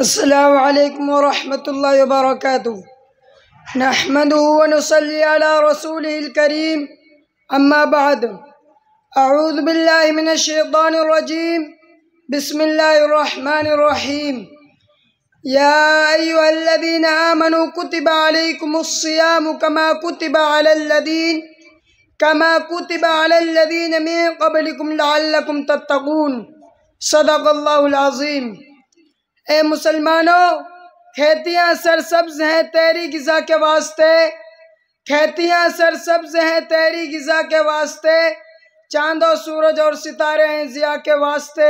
अस्सलामु अलैकुम वरहमतुल्लाहि वबरकातुहू। नहमदुहु व नुसल्ली अला रसूलिहिल करीम, अम्मा बाद। अऊज़ु बिल्लाहि मिनश शैतानिर रजीम, बिस्मिल्लाहिर रहमानिर रहीम। या अय्युहल्लज़ीना आमनू कुतिबा अलैकुमुस सियामु कमा कुतिबा अलल्लज़ीना मिन क़ब्लिकुम लअल्लकुम तत्तक़ून। सदक़ल्लाहुल अज़ीम। ए मुसलमानों, खेतियाँ सरसब्ज हैं तेरी ग़िज़ा के वास्ते, खेतियाँ सरसब्ज हैं तेरी ग़िज़ा के वास्ते, चाँदो सूरज और सितारे हैं ज़िया के वास्ते,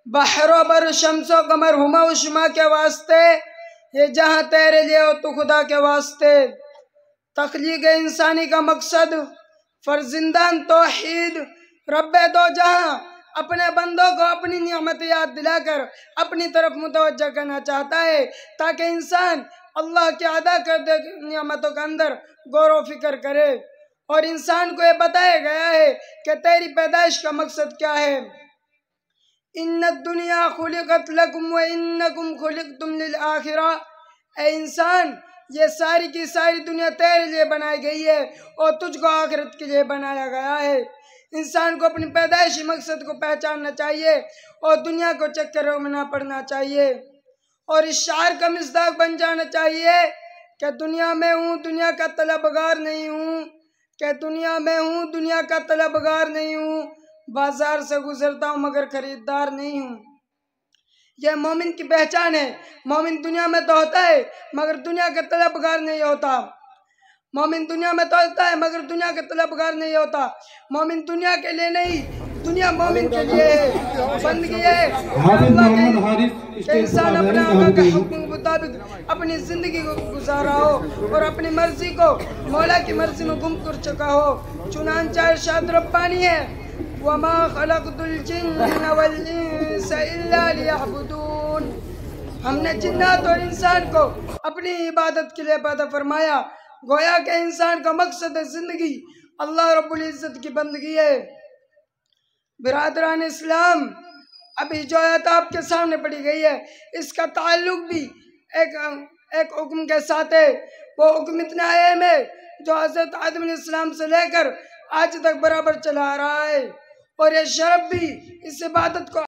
बहरो बर शम्सो कमर हुमा व शुमा के वास्ते, ये जहाँ तेरे लिए हो तू खुदा के वास्ते। तख्लीक़ इंसानी का मकसद फर्जिंदान तौहीद रब्बे दो जहाँ अपने बंदों को अपनी नियामत याद दिलाकर अपनी तरफ मुतवज्जह करना चाहता है, ताकि इंसान अल्लाह के अदा कर दे नियामतों के अंदर गौर व फिक्र करे। और इंसान को ये बताया गया है कि तेरी पैदाइश का मकसद क्या है। इन्नद दुनिया खुलिकत लकुम व इन्नकुम खुलिकतुम लिल आखिरा। ए इंसान, ये सारी की सारी दुनिया तेरे लिए बनाई गई है और तुझको आखिरत के लिए बनाया गया है। इंसान को अपनी पैदाइशी मकसद को पहचानना चाहिए और दुनिया को चक्करों में ना पड़ना चाहिए और इस शार का मिस्दाक बन जाना चाहिए कि दुनिया में हूँ दुनिया का तलबगार नहीं हूँ, कि दुनिया में हूँ दुनिया का तलबगार नहीं हूँ, बाजार से गुजरता हूँ मगर खरीदार नहीं हूँ। यह मोमिन की पहचान है। मोमिन दुनिया में तो होता है मगर दुनिया का तलबगार नहीं होता। मोमिन दुनिया में तो होता है मगर दुनिया का तलबगार नहीं होता। मोमिन दुनिया के लिए नहीं, दुनिया मोमिन के लिए है। बंदगी है इंसान अपने आका के हुक्म के मुताबिक अपनी जिंदगी को गुजारा हो और अपनी मर्जी को मौला की मर्जी में गुम कर चुका हो। चुनांचा इरशाद रब्बानी है, वमा खलक़तुल जिन्ना वल इंसा इल्ला लियअबुदून। हमने जिन्नात और इंसान को अपनी इबादत के लिए पैदा फरमाया। गोया के इंसान का मकसद जिंदगी अल्लाह रब्बुल इज्जत की बंदगी है। बिरादरान इस्लाम, अभी जो आयत आपके सामने पड़ी गई है, इसका ताल्लुक भी एक हुक्म के साथ है। वो हुक्म इतना अहम है जो हज़रत आदम अलैहिस्सलाम से लेकर आज तक बराबर चला आ रहा है और ये शरफ भी इस इबादत को